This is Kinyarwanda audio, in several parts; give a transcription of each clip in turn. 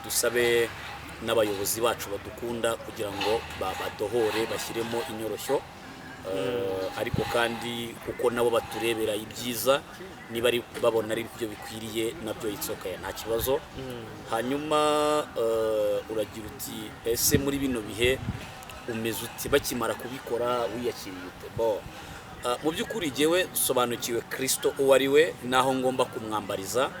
dusabe n'abayobozi bacu badukunda kugira ngo badohore bashyiremo inyoroshyo ariko kandi kuko nabo baturebera ibyiza niba ari babona ari byo bikwiriye nabyo itsoka nta kibazo hanyuma uragira uti ese muri bino bihe umeze uti bakimara kubikora wiyakiriye ute mu by'ukuri jewe sobanukiwe Kristo uwo ari we naho ngomba kumwambariza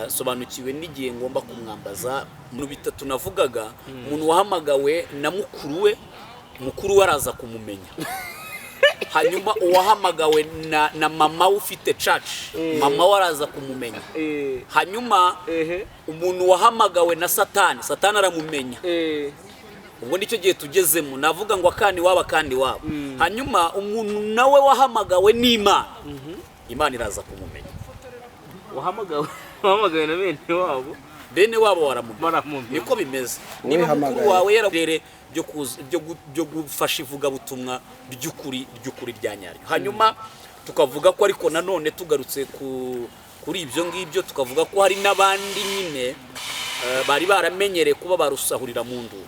sobanukiwe n'igihe ngomba kumwambaza mu bitatu navugaga umuntu wahamagawe na mukuru we araza kumumenya hanyuma uwahamagawe na mama ufite church mama waraza kumumenya hanyuma umuntu wahamagawe na satani aramumenya ubwo nicyo gihe tugezemo navuga ngo akandi waba hanyuma umuntu nawe wahamagawe n'Imana Imana iraza kumumenya wahamagawe na bene wabo waramumenya niko bimeze niba mukuru wawe yararere byo gufasha ivugabutumwa ry'ukuri rya nyaryo hanyuma tukavuga ko ariko nanone tugarutse kuri ibyo ngibyo tukavuga ko hari n'abandi nyine bari baramenyereye kuba barusahurira mu nduru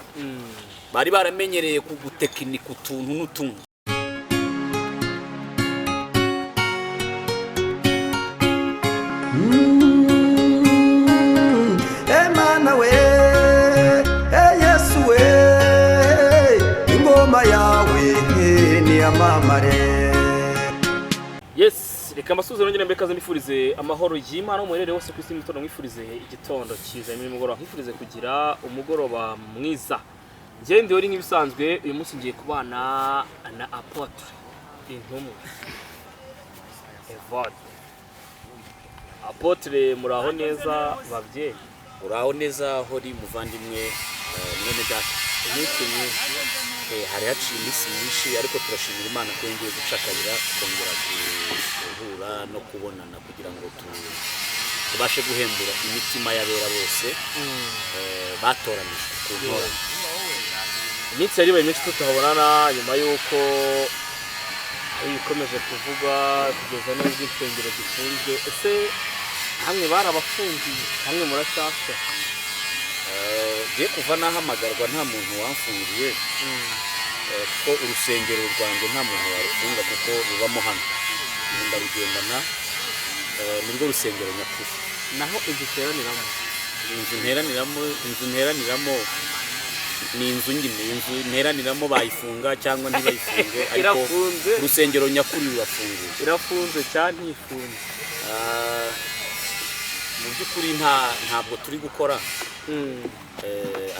bari baramenyereye kugutekinika utuntu n'utuntu Emana we Yesu we ingoma yawe ni amamare. Yes, reka amasuzo nongere mbekaze nifurize amahoro y'Imana umwerere wose ku isi mitondo mwifurize igitondo cyiza n'imugoroba mwifurize kugira umugoroba mwiza. Nje ndi uri nk'ibisanzwe uyu munsi ngiye kubana na Apotre Intumwa Evode. Apotre muraho neza babye uraho neza hori muvandimwe none data umunsi mwiza hari haciye iminsi myinshi ariko turashimira Imana ko yongeye gucakarira kongera guhura no kubonana kugira ngo tubashe guhembura imitima y'abera bose batoranijwe ku ntora iminsi yari baye myinshi tutabonana nyuma y'uko ikomeje kuvuga kugeza n'ubwo insengero zifunzwe ese hamwe barabafungiye hamwe muracyafite je kuva nahamagarwa nta muntu wamfungiye ko urusengero rwanjye nta muntu warufunga kuko rubamo hano ndabigendana nirwo rusengero nyakuri naho inzu nteraniramo ni inzu nyine inzu nteraniramo bayifunga cyangwa ntibayifunge ariko urusengero nyakuri rurafunguye irafunze cyane ntifunze mu by'ukuri ntabwo turi gukora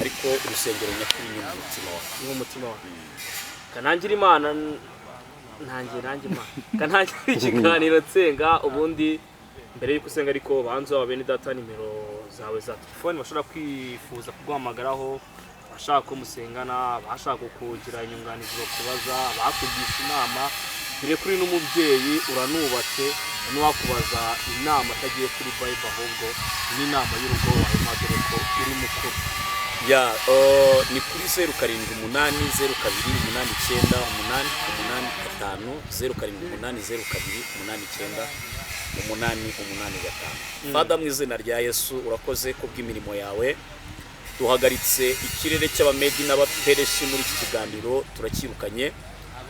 ariko urusengero nyakuri ni umutima wawe kanangira Imana nangira Imana kanangira ikiganiro tsenga ubundi mbere y'uko usenga ariko banzo abene data nimero zawe za telefone bashobora kwifuza kuguhamagaraho bashaka ko musengana bashaka kugira inyunganizi zo kubaza bakugisha inama bire kuri n'umubyeyi uranubatse n'uwakubaza inama atagiye kuri Bible ahubwo n'inama y'urugo wawe magere ko uri mukuru ni kuri 07890880780885 Fada mu izina rya Yesu urakoze ko bw'imirimo yawe duhagaritse ikirere cy'abamedi n'abapereshi muri iki kiganiro turakirukanye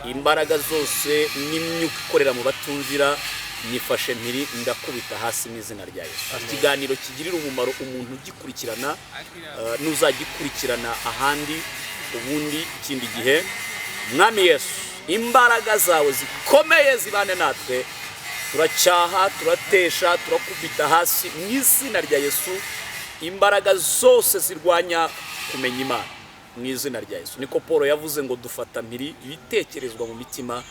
imbaraga zose n'imyuka ikorera mu batumvira nifashe mpiri ndakubita hasi mu izina rya Yesu ikiganiro kigirira umumaro umuntu ugikurikirana n'uzagikurikirana ahandi ubundi ikindi gihe mwami Yesu imbaraga zawe zikomeye zibane natwe turacyaha turatesha turakubita hasi mu izina rya Yesu imbaraga zose zirwanya kumenya Imana mu izina rya Yesu niko Paul yavuze ngo dufata mpiri ibitekerezwa mu mitima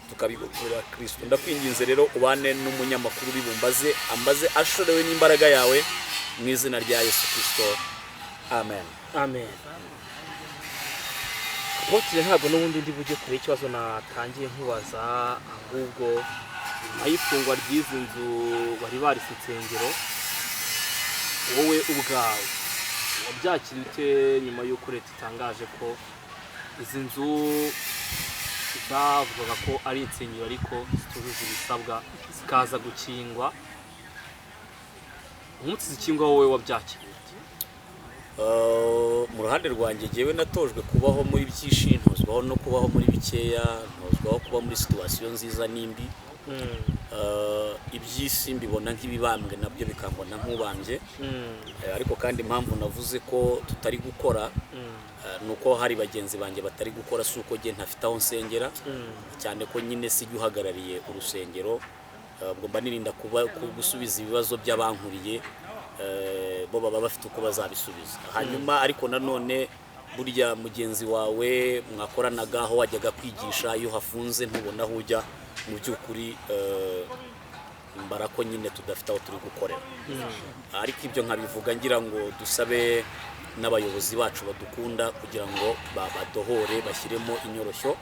tukabigurira Kristo ndakwinginze rero ubane n'umunyamakuru bibumbaze ambaze ashorewe n'imbaraga yawe mu izina rya Yesu Kristo amen Apotre ntabwo n'ubundi ndi bujye kure ikibazo natangiye nkubaza ahubwo ayifungwa ry'izi nzu bari barisitsengero wowe ubwawe wabyakirite nyuma y'uko leta itangaje ko izi nzu zavuga ko ari insengero ariko zitujuje ibisabwa zikaza gukingwa umunsi zikingwa wowe wabyakirite ruhande rwanjye jyewe natojwe kubaho muri byinshi, ntozwaho no kubaho muri bikeya, ntozwaho kuba muri situwasiyo nziza n'imbi. Iby'isi mbibona nk'ibibambwe nabyo bikambona nk'ubambye. Ariko kandi impamvu navuze ko tutari gukora nuko hari bagenzi banjye batari gukora, si uko jye ntafite aho nsengera, cyane ko nyine sijya uhagarariye urusengero. Ubwo mba nirinda gusubiza ibibazo by'abankuriye, bo baba bafite uko bazabisubiza. Hanyuma ariko nanone burya mugenzi wawe mwakoranaga aho wajyaga kwigisha, iyo hafunze ntubona aho ujya, mu by'ukuri mbarako nyine tudafite aho turi gukorera. Ariko ibyo nkabivuga ngira ngo dusabe n'abayobozi bacu badukunda kugira ngo badohore bashyiremo inyoroshyo,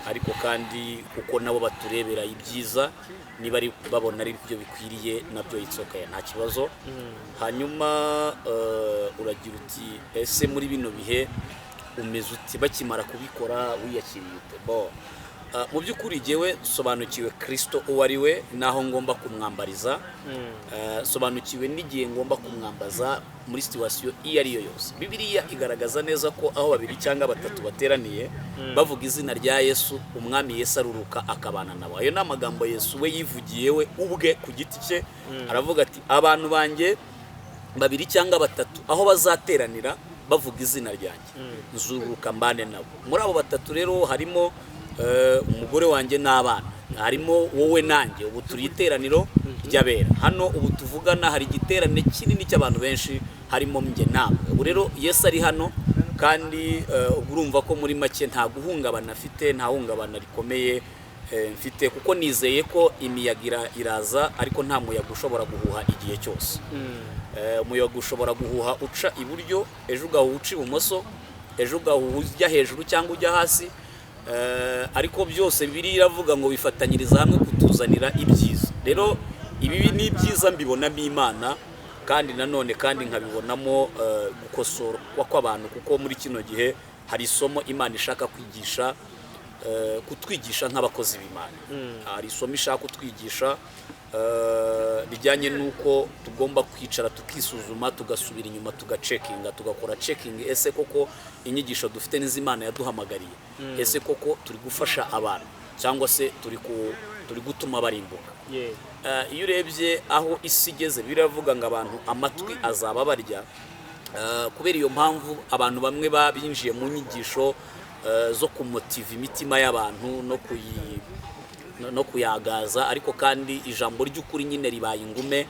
ariko kandi kuko nabo baturebera ibyiza, niba ari babona ari byo bikwiriye nabyo itsokaye nta kibazo. Hanyuma uragira uti ese muri bino bihe umeze uti bakimara kubikora wiyakiriye ute? Mu by'ukuri jyewe sobanukiwe Kristo uwo ari we naho ngomba kumwambariza, sobanukiwe n'igihe ngomba kumwambaza muri situwasiyo iyo ari yo yose. Bibiliya igaragaza neza ko aho babiri cyangwa batatu bateraniye bavuga izina rya Yesu, umwami Yesu aruruka akabana nabo. Ayo ni amagambo Yesu we yivugiye we ubwe ku giti cye, aravuga ati abantu banjye babiri cyangwa batatu aho bazateranira bavuga izina ryanjye, nzururuka mbane nabo. Muri abo batatu rero harimo umugore wanjye n'abana, harimo wowe nanjye. Ubu turi iteraniro ry'abera hano, ubu tuvugana hari igiterane kinini cy'abantu benshi, harimo njye nawe. Ubu rero Yesu ari hano, kandi urumva ko muri make nta guhungabana afite, nta hungabana rikomeye mfite, kuko nizeye ko imiyaga iraza, ariko nta muyaga ushobora guhuha igihe cyose. Umuyaga ushobora guhuha uca iburyo, ejo ugahuha uca ibumoso, ejo ugahuha ujya hejuru cyangwa ujya hasi, ariko byose biri iravuga ngo bifatanyiriza hamwe kutuzanira ibyiza. Rero ibi ni ibyiza mbibonamo Imana, kandi nanone kandi nkabibonamo gukosorwa kw'abantu, kuko muri kino gihe hari isomo Imana ishaka kwigisha, kutwigisha nk'abakozi b'Imana. Hari isomo ishaka kutwigisha bijyanye n'uko tugomba kwicara tukisuzuma, tugasubira inyuma, tugacekinga, tugakora checking. Ese koko inyigisho dufite n'izimana yaduhamagariye, ese koko turi gufasha abantu cyangwa se turi gutuma barimbuka? Iyo urebye aho isi igeze, biravuga ngo abantu amatwi azaba barya. Kubera iyo mpamvu abantu bamwe babinjiye mu nyigisho zo kumotiva imitima y'abantu no kuyagaza, ariko kandi ijambo ry'ukuri nyine ribaye ingume.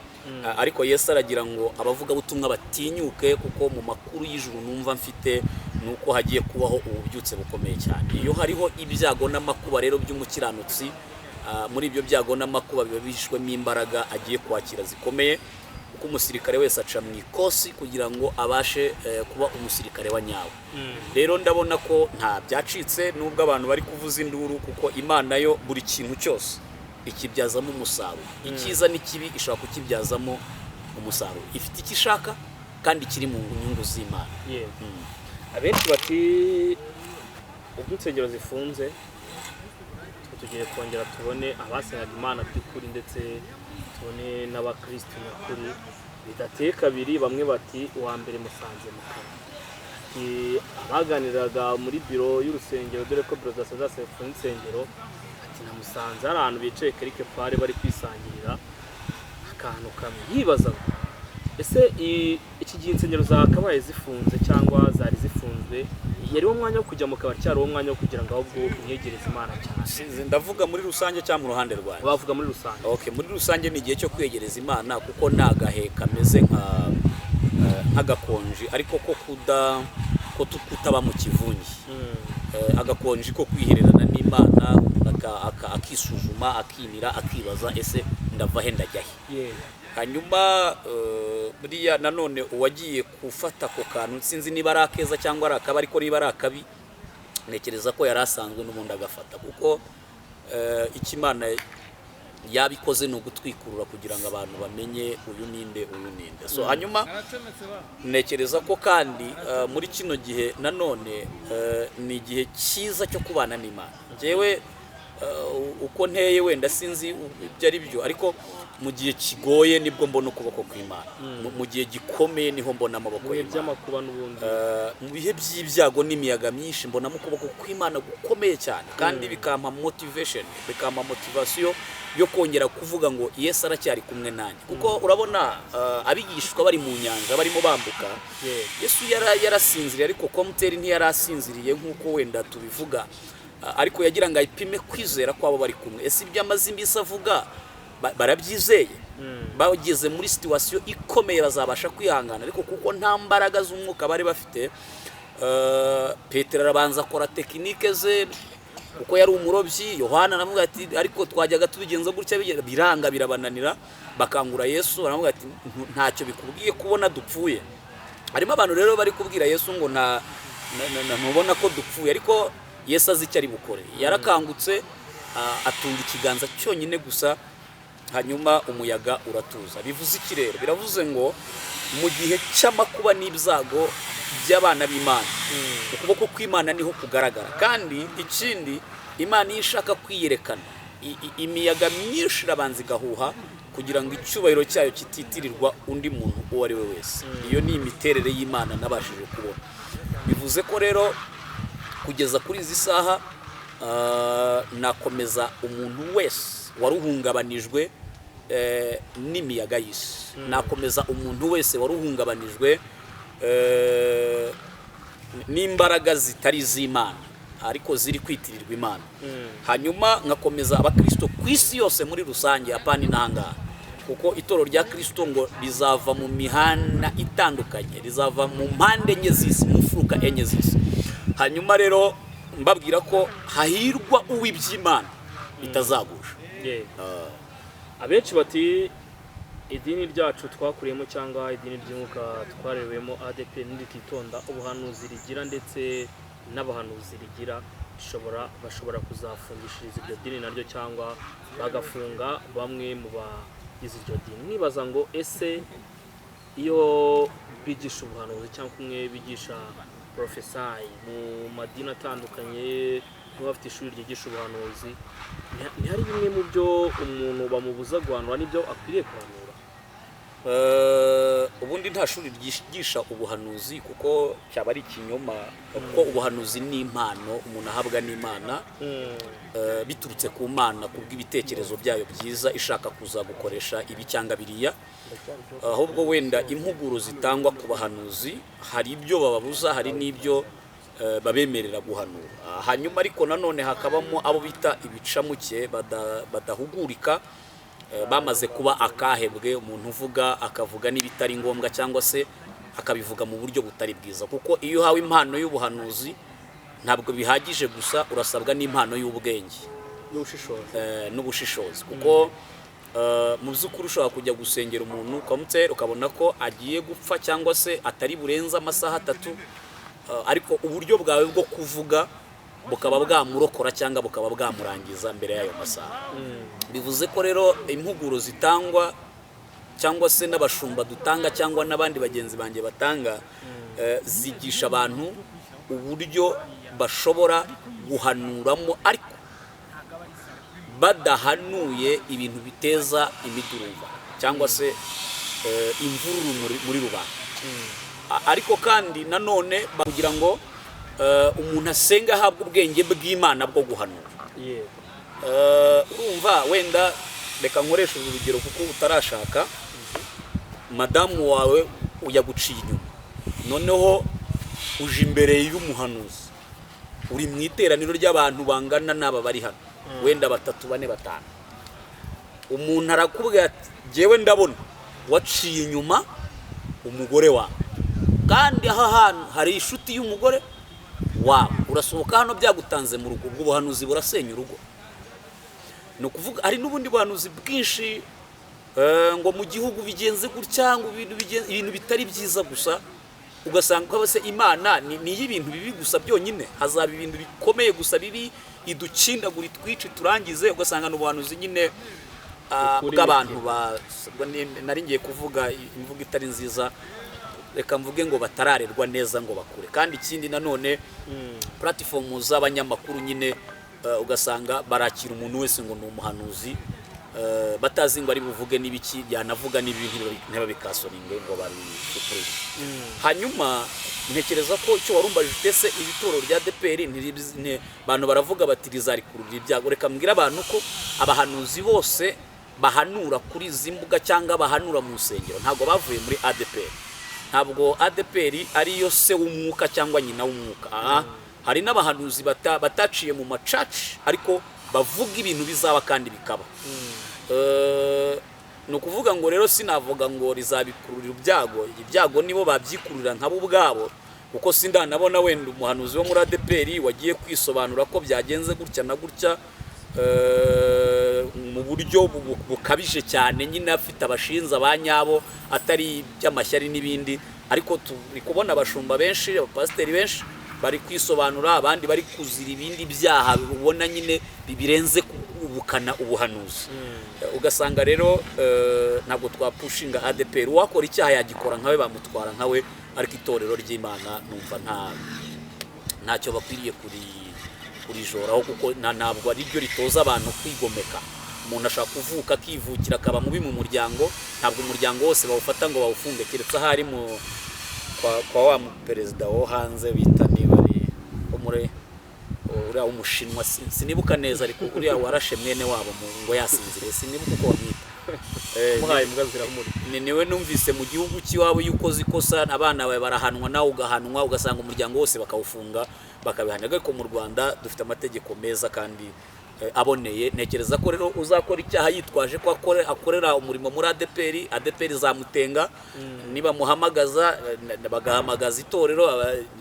Ariko Yesu aragira ngo abavuga butumwa batinyuke, kuko mu makuru y'ijuru numva mfite nuko hagiye kubaho ububyutse bukomeye cyane. Iyo hariho ibyago n'amakuba rero by'umukiranutsi, muri ibyo byago n'amakuba biba bishwemo imbaraga agiye kwakira zikomeye, kuko umusirikare wese aca mu ikosi kugira ngo abashe kuba umusirikare wa nyawe. Rero ndabona ko nta byacitse nubwo abantu bari kuvuza induru, kuko Imana yo buri kintu cyose ikibyazamo umusaruro. Icyiza n'ikibi ishaka kukibyazamo umusaruro, ifite icyo ishaka kandi kiri mu nyungu z'Imana. Abenshi bati ubwo insengero zifunze tugiye kongera tubone abasengaga Imana by'ukuri, ndetse tubone n'abakristo nyakuri. Bidateye kabiri, bamwe bati uwa mbere musanze mu kanwa. Abaganiraga muri biro y'urusengero, dore ko biro zasaza zifunze insengero, ati namusanze hari ahantu bicaye kerike pare bari kwisangirira akantu kamwe. Yibaza ese iki gihe insengero zakabaye zifunze cyangwa zari zifunzwe, yari wo mwanya wo kujya mu kabari, cyari wo mwanya wo kugira ngo ahubwo umwegereze Imana cyane? Ndavuga muri rusange cyangwa mu ruhande rwanjye? Bavuga muri rusange. Okay, muri rusange ni igihe cyo kwegereza Imana, kuko nagahe kameze nk'agakonji, ariko ko kutaba mu kivungi. Agakonji ko kwihererana n'Imana, akisuzuma, akinira, akibaza ese ndava he ndajya he. Hanyuma buriya nanone uwagiye gufata ako kantu, sinzi niba ari akeza cyangwa ari akabi, ariko niba ari akabi ntekereza ko yari asanzwe n'ubundi agafata, kuko Imana yabikoze ni ugutwikurura kugira ngo abantu bamenye uyu ninde. So hanyuma ntekereza ko kandi muri kino gihe nanone ni igihe cyiza cyo kubana n'Imana. Njyewe uko nteye wenda sinzi ibyo ari byo, ariko mu gihe kigoye nibwo mbona ukuboko kw'Imana, mu gihe gikomeye niho mbona amaboko mu bihe y'Imana, by'amakuba n'ubundi mu bihe by'ibyago n'imiyaga myinshi mbonamo ukuboko kw'Imana gukomeye cyane, kandi bikampa motivation, bikampa motivation yo kongera kuvuga ngo Yesu aracyari kumwe nanjye, kuko urabona abigishwa bari mu nyanja barimo bambuka, Yesu yarasinziriye, ariko komuteri ntiyarasinziriye nk'uko wenda tubivuga, ariko yagira ngo ayipime kwizera kwabo bari kumwe. Ese ibyo amaze imbisi avuga barabyizeye? Bageze muri situation ikomeye bazabasha kwihangana, ariko kuko nta mbaraga z'umwuka bari bafite, Petero arabanza akora tekinike ze, uko yari umurobyi. Yohana aravuga ati ariko twajyaga tubigenza gutya, biranga birabananira, bakangura Yesu, aravuga ati ntacyo bikubwiye kubona dupfuye. Harimo abantu rero bari kubwira Yesu ngo ntubona ko dupfuye, ariko Yesu azi icyo ari bukore. Yarakangutse, atunga ikiganza cyonyine gusa, hanyuma umuyaga uratuza. Bivuze iki rero? Biravuze ngo mu gihe cy'amakuba n'ibyago by'abana b'Imana, ukuboko kw'Imana niho kugaragara. Kandi ikindi, Imana iyo ishaka kwiyerekana, imiyaga myinshi irabanza igahuha kugira ngo icyubahiro cyayo kititirirwa undi muntu uwo ari we wese. Iyo ni imiterere y'Imana nabashije kubona. Bivuze ko rero kugeza kuri izi saha, nakomeza umuntu wese waruhungabanijwe n'imiyaga y'isi, nakomeza umuntu wese waruhungabanijwe n'imbaraga zitari iz'Imana ariko ziri kwitirirwa Imana. Hanyuma nkakomeza abakristo ku isi yose muri rusange, apana intangaha, kuko itoro rya Kristo ngo rizava mu mihanda itandukanye, rizava mu mpande enye z'isi, mu mfuruka enye z'isi. Hanyuma rero mbabwira ko hahirwa uw'iby'Imana bitazagusha. Abenshi bati idini ryacu twakuriyemo cyangwa idini ry'umwuka twarewemo ADP ntirititonda ubuhanuzi rigira, ndetse n'abahanuzi rigira bashobora kuzafungishiriza iryo dini naryo, cyangwa bagafunga bamwe mu bagize iryo dini. Nibaza ngo ese iyo bigisha ubuhanuzi cyangwa kumwe bigisha profesayi mu madini atandukanye, bafite ishuri ryigisha ubuhanuzi, ntihari bimwe mu byo umuntu bamubuza guhanura n'ibyo akwiriye guhanura? Ubundi nta shuri ryigisha ubuhanuzi, kuko cyaba ari ikinyoma, kuko ubuhanuzi ni impano umuntu ahabwa n'Imana, biturutse ku Mana kubw'ibitekerezo byayo byiza, ishaka kuza gukoresha ibi cyangwa biriya. Ahubwo wenda impuguro zitangwa ku bahanuzi, hari ibyo bababuza, hari n'ibyo babemerera guhanura. Hanyuma ariko nanone hakabamo abo bita ibicamuke badahugurika, bamaze kuba akahebwe, umuntu uvuga akavuga n'ibitari ngombwa, cyangwa se akabivuga mu buryo butari bwiza. Kuko iyo uhawe impano y'ubuhanuzi ntabwo bihagije gusa, urasabwa n'impano y'ubwenge n'ubushishozi. Kuko mu by'ukuri ushobora kujya gusengera umuntu ukamutera, ukabona ko agiye gupfa cyangwa se atari burenze amasaha 3, ariko uburyo bwawe bwo kuvuga bukaba bwamurokora cyangwa bukaba bwamurangiza mbere y'ayo masaha. Bivuze ko rero impuguro zitangwa cyangwa se n'abashumba dutanga cyangwa n'abandi bagenzi banjye batanga, zigisha abantu uburyo bashobora guhanuramo, ariko badahanuye ibintu biteza imidurumba cyangwa se imvururu muri rubanda. Ariko kandi nanone kugira ngo umuntu asenga ahabwe ubwenge bw'Imana bwo guhanura. Urumva, wenda reka nkoresha urugero kuko utarashaka, madamu wawe uyaguciye inyuma, noneho uje imbere y'umuhanuzi, uri mu iteraniro ry'abantu bangana n'aba bari hano, wenda 3, 4, 5. Umuntu arakubwira ati jyewe ndabona waciye inyuma umugore wawe, kandi aha hantu hari inshuti y'umugore wawe, urasohoka hano byagutanze mu rugo. Ubwo buhanuzi burasenya urugo. No kuvuga hari n'ubundi buhanuzi bwinshi ngo mu gihugu bigenze gutya, ngo ibintu bitari byiza gusa, ugasanga ko base Imana ni y'ibintu bibi gusa byonyine, hazaba ibintu bikomeye gusa bibi idukindagura twici turangize. Ugasanga n'ubuhanuzi nyine bw'abantu nari ngiye kuvuga imvugo itari nziza, reka mvuge ngo batararerwa neza ngo bakure. Kandi ikindi nanone platform z'abanyamakuru nyine ugasanga barakira umuntu wese ngo ni umuhanuzi, batazi ngo ari buvuge n'ibiki byanavuga n'ibintu ntibabikasoninge ngo babifupure. Hanyuma ntekereza ko icyo warumbajije utese ibitoro rya ADEPR abantu baravuga bati rizarikururira ibyago. Reka mbwira abantu ko abahanuzi bose bahanura kuri izi mbuga cyangwa bahanura mu nsengero ntabwo bavuye muri ADEPR. Ntabwo ADEPR ariyo se w'umwuka cyangwa nyina w'umwuka. Hari n'abahanuzi bataciye mu macaci ariko bavuga ibintu bizaba kandi bikaba. Ni ukuvuga ngo rero sinavuga ngo rizabikururira ibyago nibo babyikururira nkabo ubwabo, kuko sindanabona wenda umuhanuzi wo muri ADEPR wagiye kwisobanura ko byagenze gutya na gutya mu buryo bukabije cyane, nyine afite abashinza abanyabo atari by'amashyari n'ibindi. Ariko turi kubona abashumba benshi, abapasiteri benshi bari kwisobanura, abandi bari kuzira ibindi byaha ubona nyine birenze ubukana ubuhanuzi. Ugasanga rero ntabwo twapushinga ADEPR. Uwakora icyaha yagikora nkawe, bamutwara nkawe, ariko itorero ry'Imana numva ntacyo bakwiriye kurijoraho, kuko ntabwo ari ryo ritoza abantu kwigomeka. Umuntu ashaka kuvuka akivukira akaba mubi mu muryango, ntabwo umuryango wose bawufata ngo bawufunge, keretse ahari kwa wa perezida wo hanze bita niba ari uriya w'umushinwa, sinibuka neza, ariko uriya warashe mwene wabo ngo yasinzire, sinibuka uko bamwita. Muhaye imbwa ziramuri. Niwe numvise mu gihugu cy'iwabo yuko zikosa abana bawe barahanwa, nawe ugahanwa, ugasanga umuryango wose bakawufunga bakabihanira. Ariko mu Rwanda dufite amategeko meza kandi aboneye. Ntekereza ko rero uzakora icyaha yitwaje ko akorera umurimo muri ADEPR zamutenga. Niba muhamagaza bagahamagaza itorero,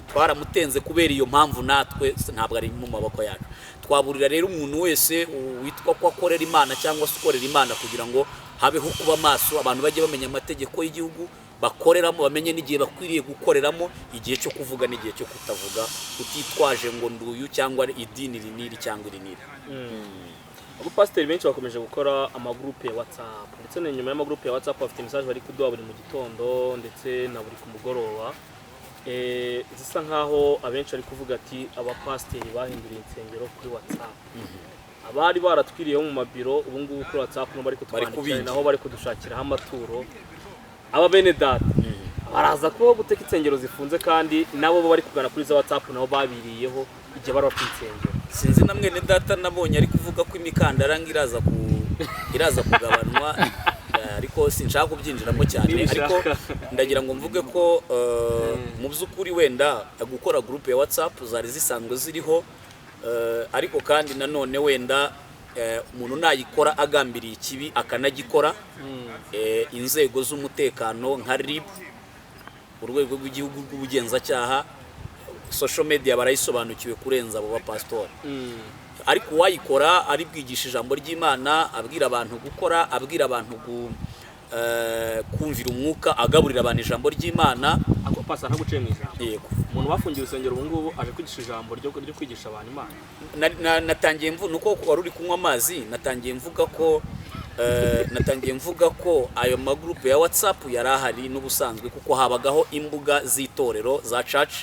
twaramutenze kubera iyo mpamvu, natwe ntabwo ari mu maboko yacu. Twaburira rero umuntu wese witwa ko akorera Imana cyangwa se ukorera Imana kugira ngo habeho kuba maso, abantu bajye bamenya amategeko y'igihugu bakoreramo, bamenye n'igihe bakwiriye gukoreramo, igihe cyo kuvuga n'igihe cyo kutavuga, utitwaje ngo nduyu cyangwa idini riniri cyangwa iriniri. Abapasiteri benshi bakomeje gukora amagrupe ya WhatsApp, ndetse na nyuma y'amagrupe ya WhatsApp bafite message bari kuduha buri mu gitondo ndetse na buri ku mugoroba. Zisa nkaho abenshi ari kuvuga ati abapasiteri bahinduriye insengero kuri WhatsApp. Abari baratwiriyeho mu mabiro ubu ngubu kuri WhatsApp no bari kutwandikira, naho bari kudushakiraho amaturo. Aba bene data baraza ko guteka insengero zifunze, kandi nabo bari kugana kuri za WhatsApp nabo babiriyeho igihe bari bafite insengero. Sinzi na mwene data nabonye ari kuvuga ko imikandara iraza kugabanwa, ariko sinshaka kubyinjiramo cyane. Ariko ndagira ngo mvuge ko mu by'ukuri wenda gukora groupe ya WhatsApp zari zisanzwe ziriho, ariko kandi nanone wenda umuntu nayikora agambiriye ikibi akanagikora, inzego z'umutekano nka RIB, urwego rw'igihugu rw'ubugenzacyaha, social media barayisobanukiwe kurenza abo bapastori. Ariko wayikora ari bwigisha ijambo ry'Imana, abwira abantu gukora, abwira abantu kumvira umwuka, agaburira abantu ijambo ry'Imana. Ako pasa nta guciye mu ijambo. Yego. Umuntu wafungiye urusengero ubu ngubu aje kwigisha ijambo ryo kwigisha abantu Imana. Natangiye nuko wari uri kunywa amazi, natangiye mvuga ko ayo magrupe ya WhatsApp yari ahari n'ubusanzwe, kuko habagaho imbuga z'itorero za church,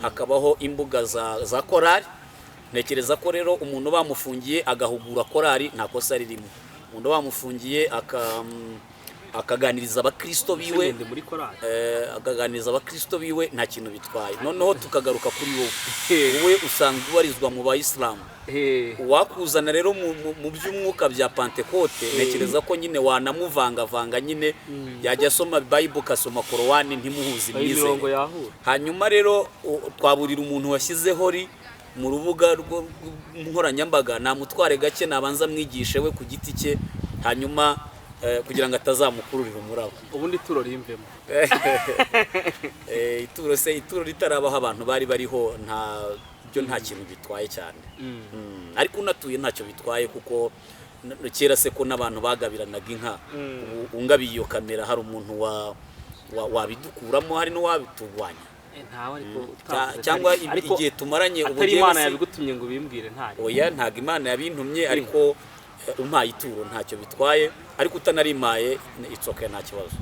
hakabaho imbuga za korali. Ntekereza ko rero umuntu bamufungiye agahugura korali nta kosa ririmo. Umuntu bamufungiye akaganiriza abakristo biwe, akaganiriza abakristo biwe, nta kintu bitwaye. Noneho tukagaruka kuri wowe usanzwe ubarizwa mu Bayisilamu. Wakuzana rero mu by'umwuka bya Pentecote, ntekereza ko nyine wanamuvangavanga, nyine yajya asoma Bible kasoma Korowani ntimuhuze imize. Hanyuma rero twaburira umuntu washyizeho mu rubuga nkoranyambaga, namutware gake nabanza mwigishe we ku giti cye, hanyuma kugira ngo atazamukururira umurabo. Ubundi ituro rimvemo. Ituro ritarabaho abantu bari bariho, nta kintu bitwaye cyane. Ariko unatuye ntacyo bitwaye, kuko kera se ko n'abantu bagabiranaga inka. Ungabiye iyo kamera hari umuntu wabidukuramo, hari n'uwabitubwanya. Cyangwa igihe tumaranye ubugeni Imana yabigutumye ngo bimbwire ntari. Oya, ntago Imana yabintumye, ariko umpaye ituro ntacyo bitwaye, ariko utanarimaye itsoke nta kibazo.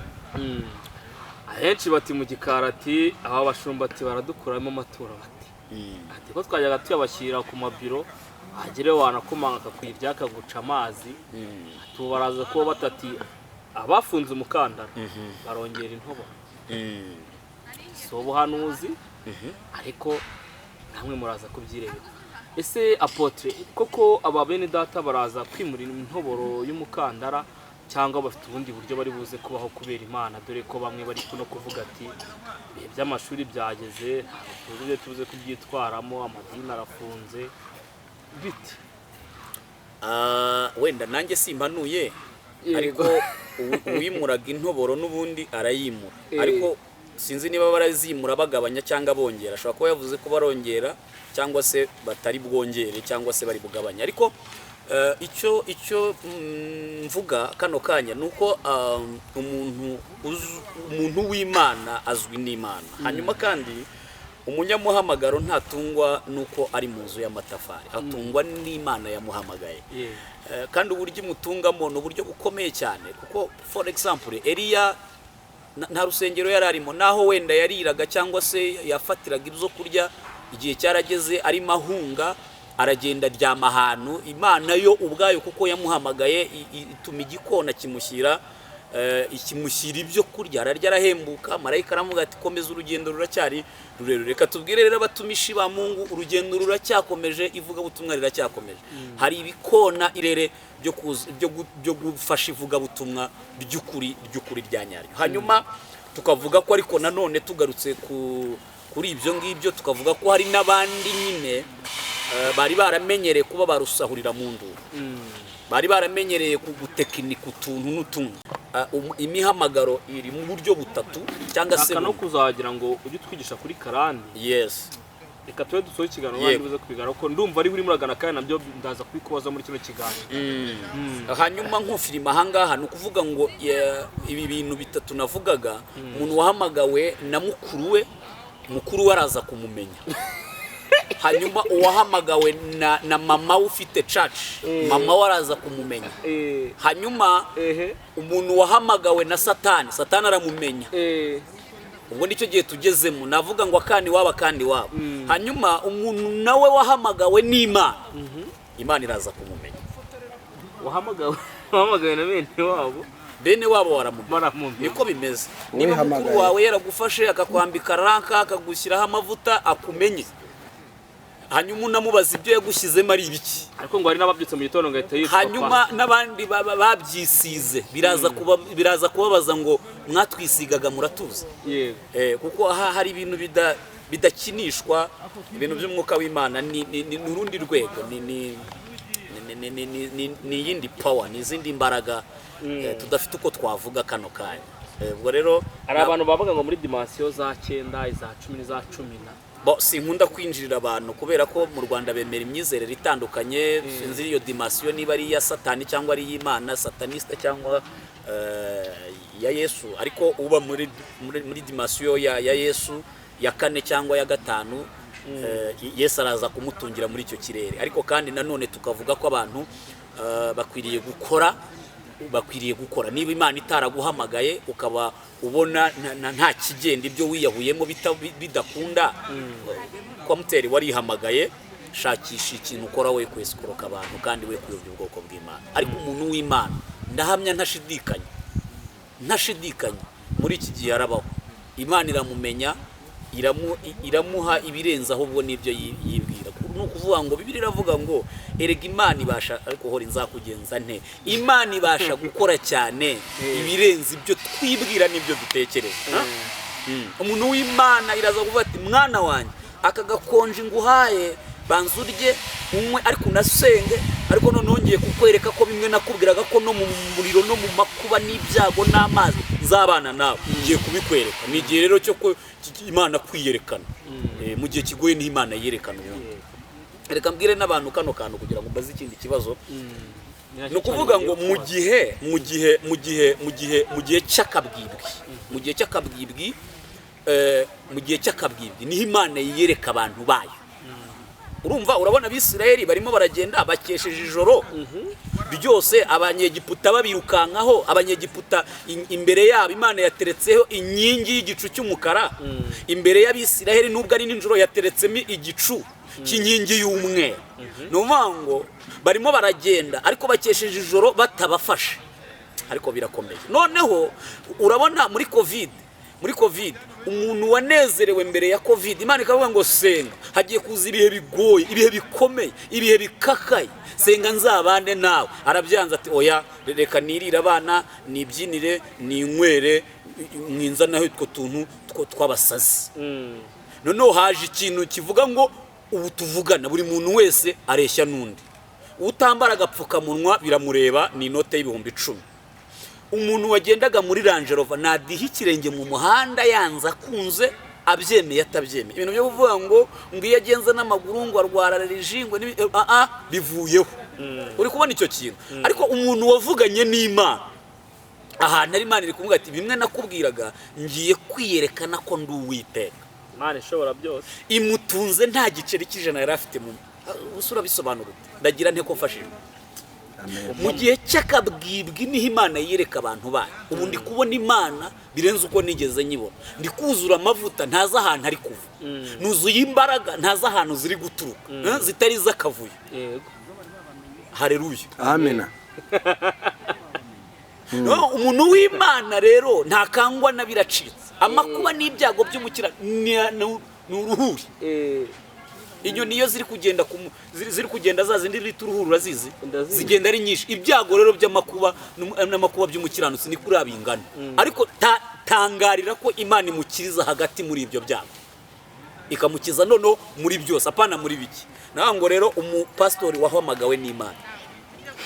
Ahenshi bati mu gikarati aba bashumba ati baradukuramo amaturo bati. Ati ko twajyaga tuyabashyira ku mabiro agire wanakomanga akakwirya akaguca amazi tubaraza kuba batati abafunze umukandara barongera intoboro si ubuhanuzi ariko namwe muraza kubyirebera. Ese Apotre koko aba bene data baraza kwimurira intoboro y'umukandara cyangwa bafite ubundi buryo bari buze kubaho kubera Imana, dore ko bamwe bari no kuvuga ati ibihe by'amashuri byageze ntabwo tubuze kubyitwaramo, amadini arafunze bite? Wenda nanjye simpanuye ariko uwimuraga intoboro n'ubundi arayimura, ariko sinzi niba barazimura bagabanya cyangwa bongera. Ashobora kuba yavuze ko barongera cyangwa se batari bwongere cyangwa se bari bugabanya, ariko icyo mvuga kano kanya nuko umuntu w'Imana azwi n'Imana. Hanyuma kandi umunyamuhamagaro ntatungwa nuko ari mu nzu y'amatafari, atungwa n'Imana yamuhamagaye. Kandi uburyo imutungamo ni uburyo bukomeye cyane, kuko for example Eliya nta rusengero yari arimo, naho wenda yariraga cyangwa se yafatiraga ibyo kurya, igihe cyarageze arimo ahunga aragenda aryama ahantu. Imana yo ubwayo kuko yamuhamagaye ituma igikona kimushyira ibyo kurya, ararya arahembuka. Marayika aravuga ati komeza urugendo ruracyari rurerure. Reka tubwire rero abatumishi ba Mungu, urugendo ruracyakomeje, ivuga butumwa riracyakomeje. Hari ibikona irere byo gufasha ivuga butumwa ry'ukuri rya nyaryo. Hanyuma tukavuga ko ariko nanone tugarutse kuri ibyo ngibyo, tukavuga ko hari n'abandi nyine bari baramenyereye kuba barusahurira mu nduru, bari baramenyereye gutekinika utuntu n'utuntu. Imihamagaro iri mu buryo butatu cyangwa se no kuzagira ngo ujye twigisha kuri Karani. Yes, reka tube dusoje ikiganiro kandi buze kubigana ko ndumva ari buri muragana kandi nabyo ndaza kubikubaza muri kino kiganiro. Hanyuma nk'ufirima ahangaha ni ukuvuga ngo ibi bintu bitatu navugaga, umuntu wahamagawe na mukuru we araza kumumenya. Hanyuma uwahamagawe na mama ufite church, mama waraza kumumenya. Hanyuma umuntu wahamagawe na Satani aramumenya. Ubwo nicyo gihe tugezemo, navuga ngo akandi wabo. Hanyuma umuntu nawe wahamagawe n'Imana, Imana iraza kumumenya. wahamagawe na bene wabo waramumenya. Niko bimeze. Niba mukuru wawe yaragufashe akakwambika ranka akagushyiraho amavuta akumenye, hanyuma unamubaza ibyo yagushyizemo ari ibiki, ariko ngo hari n'ababyutse mu gitondo ngahita yitwa. hanyuma n'abandi babyisize biraza kubabaza ngo mwatwisigaga muratuza. Kuko hari ibintu bidakinishwa, ibintu by'umwuka w'Imana ni urundi rwego, ni yindi power, ni izindi imbaraga tudafite uko twavuga kano kanya. Ubwo rero hari abantu bavuga ngo muri dimension za 9, iza 10 n'iza 10 sinkunda kwinjirira abantu kubera ko mu Rwanda bemera imyizerere itandukanye. Sinzi iyo dimension niba ari iya Satani cyangwa ari y'Imana, sataniste cyangwa ya Yesu, ariko uba muri dimension ya Yesu ya 4 cyangwa ya 5, Yesu araza kumutungira muri icyo kirere. Ariko kandi nanone tukavuga ko abantu bakwiriye gukora. Niba Imana itaraguhamagaye ukaba ubona nta kigenda, ibyo wiyahuyemo bidakunda, kwa muteri warihamagaye, shakisha ikintu ukora we kwesikoroka abantu kandi we kuyobya ubwoko bw'Imana. Ariko umuntu w'Imana ndahamya ntashidikanya muri iki gihe arabaho. Imana iramumenya, iramuha ibirenze ahubwo n'ibyo yibwira. Ni ukuvuga ngo Bibiliya iravuga ngo erega Imana ibasha, ariko hori nzakugenza nte, Imana ibasha gukora cyane ibirenze ibyo twibwira n'ibyo dutekereza. Umuntu w'Imana iraza kuvuga ati mwana wanjye aka gakonje nguhaye banza urye unywe ariko unasenge, ariko noneho ngiye kukwereka ko bimwe nakubwiraga ko no mu muriro no mu makuba n'ibyago n'amazi nzabana nawe, ngiye kubikwereka. Ni igihe rero cyo Imana kwiyerekana, mu gihe kigoye n'Imana yerekana ubundi. Reka mbwire n'abantu kano kantu kugira ngo mbaze ikindi kibazo. Ni ukuvuga ngo mu gihe cy'akabwibwi niho Imana yiyereka abantu bayo. Urabona Abisirayeli barimo baragenda bakesheje ijoro byose, abanyegiputa babirukankaho. Abanyegiputa imbere yabo Imana yateretseho inkingi y'igicu cy'umukara, imbere y'Abisirayeli nubwo ari ninjoro yateretsemo igicu cy'inkingi y'umweru. Ni ukuvuga ngo barimo baragenda ariko bakesheje ijoro batabafashe, ariko birakomeye. Noneho urabona muri covid umuntu wanezerewe mbere ya covid, Imana ikavuga ngo senga, hagiye kuza ibihe bigoye, ibihe bikomeye, ibihe bikakaye, senga nzabane nawe. Arabyanza ati oya, reka nirire abana, nibyinire, ninywere, mwinza naho utwo tuntu twabasazi. Noneho haje ikintu kivuga ngo ubu tuvugana buri muntu wese areshya n'undi. Utambara agapfukamunwa biramureba, ni inote y'ibihumbi 10. Umuntu wagendaga muri Range Rover nadiha ikirenge mu muhanda yanza kunze, abyemeye atabyemeye. Ibintu byo kuvuga ngo iyo agenza n'amaguru ngo arwara rijingwe bivuyeho. Uri kubona icyo kintu. Ariko umuntu wavuganye n'Imana, ahantu ari Imana iri kumubwira ati bimwe nakubwiraga ngiye kwiyerekana ko ndi Uwiteka. Imana ishobora byose. Imutunze nta giceri cy'ijana yari afite mu usura bisobanura. Ndagira nte ko mfashije. Mu gihe cy'akabwibwi niho Imana yireka abantu bayo. Ubu ndi kubona Imana birenze uko nigeze nyibona. Ndi kuzura amavuta ntaza ahantu ari kuva. Nuzuye imbaraga ntaza ahantu ziri guturuka, zitari zakavuye. Yego. Haleluya. Amena. No, umuntu w'Imana rero ntakangwa na biracitse. Amakuba n'ibyago by'umukira ni uruhuri. Inyoni iyo ziri kugenda za zindi rituruhurura zizi zigenda ari nyinshi. Ibyago rero by'amakuba n'amakuba by'umukiranutsi ni kuri abingana. Ariko tangarira ko Imana imukiriza hagati muri ibyo byago, ikamukiza nono muri byose, apana muri biki. Naho rero umupastori wahamagawe n'Imana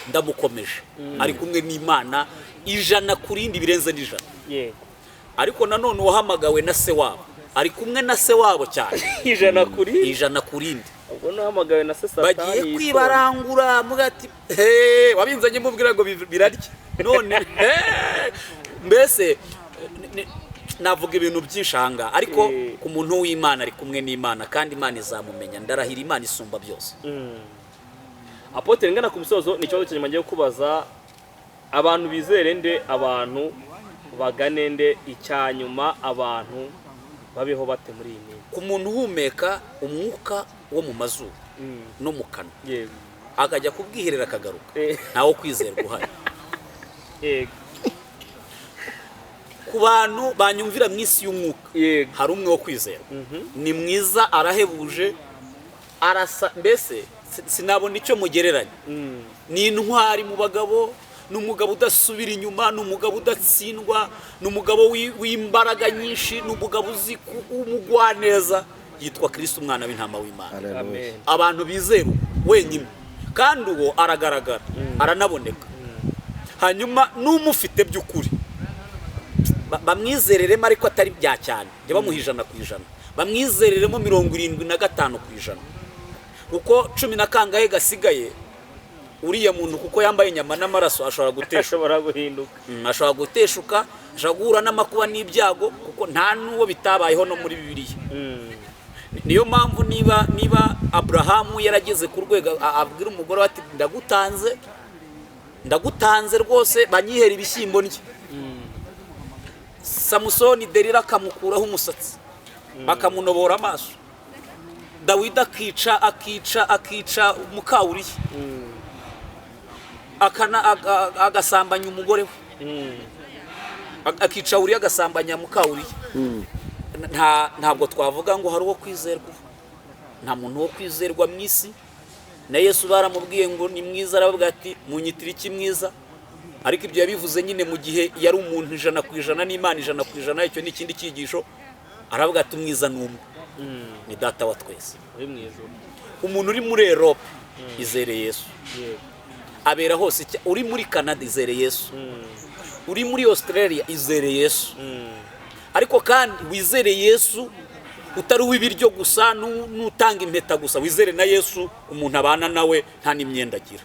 ndamukomeje, ari kumwe n'Imana ijana kurindi birenze n'ijana. Yego. Ariko nanone wahamagawe na se wabo, ari kumwe na se wabo cyane. Ijana kurindi. Ubwo nahamagawe na se Satani. Bagiye kwibarangura mugati wabinzanye mubwira ngo birarya. None mbese navuga ibintu byinshanga, ariko ku muntu w'Imana ari kumwe n'Imana kandi Imana izamumenya. Ndarahira Imana isumba byose. Apotre ngana ku musozo ni cyo cyanyuma ngiye kubaza, abantu bizere nde, abantu bagane nde, icyanyuma abantu babeho bate muri iyi minsi? Ku muntu uhumeka umwuka wo mu mazuru no mu kanwa, yego, akajya kubwiherera akagaruka, ntawo kwizerwa uhari. Yego. Ku bantu banyumvira mu isi y'umwuka, hari umwe wo kwizera. Ni mwiza, arahebuje, arasa, mbese sinabona icyo mugereranya. Ni intwari mu bagabo, n'umugabo udasubira inyuma, n'umugabo udatsindwa, n'umugabo w'imbaraga nyinshi, n'umugabo uzi umugwaneza. Yitwa Kristo, umwana w'intama w'Imana. Amen. Abantu bizera wenyine, kandi uwo aragaragara, aranaboneka. Hanyuma n'umufite by'ukuri bamwizereremo, ariko atari bya cyane, jya bamuha 100%. Bamwizereremo 75%, kuko 10 na kangahe gasigaye uriya muntu, kuko yambaye inyama n'amaraso, ashobora guhinduka, ashobora guteshuka, ashobora guhura n'amakuba n'ibyago, kuko nta n'uwo bitabayeho no muri Bibiliya. Niyo mpamvu niba Abrahamu yarageze ku rwego abwira umugore ati ndagutanze rwose, banyihera ibishyimbo ndye. Samusoni Delila akamukuraho umusatsi, bakamunobora amaso. Dawidi akica Mukawuriya, agasambanya umugore we, akica Uriya, agasambanya Mukawuriya. Ntabwo twavuga ngo hari uwo kwizerwa. Nta muntu wo kwizerwa mu isi. Na Yesu baramubwiye ngo ni mwiza, aravuga ati munyitira iki mwiza? Ariko ibyo yabivuze nyine mu gihe yari umuntu 100% n'Imana 100%. Icyo ni ikindi cyigisho. Aravuga ati mwiza n'umwe, ni data wa twese. Umuntu uri muri Europe izere Yesu, abera hose. Uri muri Canada izere Yesu, uri muri Australia izere Yesu. Ariko kandi wizere Yesu utari uw'ibiryo gusa, n'utanga impeta gusa. Wizere na Yesu, umuntu abana nawe nta n'imyenda agira.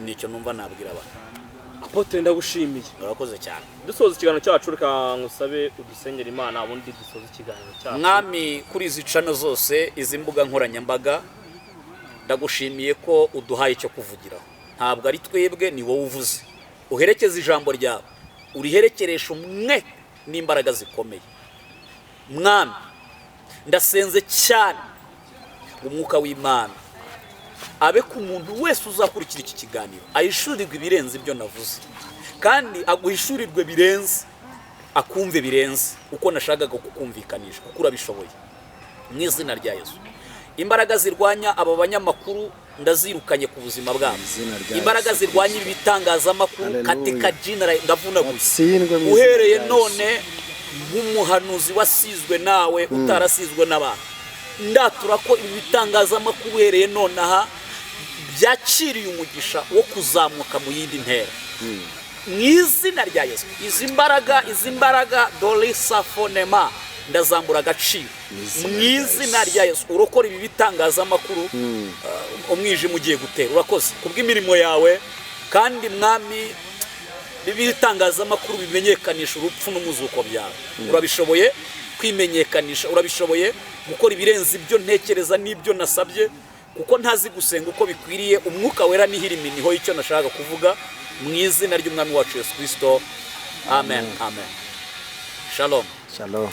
Nicyo numva nabwira abantu. Apotre ndagushimiye, urakoze cyane. Dusoza ikiganiro cyacu, reka ngusabe udusengera Imana, ubundi dusoza ikiganiro cyacu. Mwami, kuri izi channel zose, izi mbuga nkoranyambaga, ndagushimiye ko uduhaye icyo kuvugiraho. Ntabwo ari twebwe, ni wowe uvuze. Uherekeza ijambo ryawe, uriherekeresha umwe n'imbaraga zikomeye. Mwami, ndasenze cyane umwuka w'Imana abe ku muntu wese uzakurikira iki kiganiro, ahishurirwe ibirenze ibyo navuze, kandi aguhishurirwe birenze, akumve birenze uko nashakaga kukumvikanisha, kuko urabishoboye mu izina rya Yesu. Imbaraga zirwanya aba banyamakuru ndazirukanye ku buzima bwabo. Imbaraga zirwanya ibi bitangazamakuru katika jina ndavunaguye, uhereye none nk'umuhanuzi wasizwe nawe utarasizwe n'abantu, ndatura ko ibi bitangazamakuru uhereye none aha byakiriye umugisha wo kuzamuka mu yindi ntera mu izina rya Yesu. Izi mbaraga dorisa fonema ndazambura agaciro mu izina rya Yesu. Urokora ibi bitangazamakuru umwijima ugiye gutera. Urakoze kubw'imirimo yawe, kandi mwami ibitangazamakuru bimenyekanisha urupfu n'umuzuko byawe. Urabishoboye kwimenyekanisha, urabishoboye gukora ibirenze ibyo ntekereza n'ibyo nasabye, kuko ntazi gusenga uko bikwiriye. Umwuka wera nihirimi niho icyo nashaka kuvuga mu izina ry'umwami wacu Yesu Kristo. Amen. Amen. Shalom. Shalom.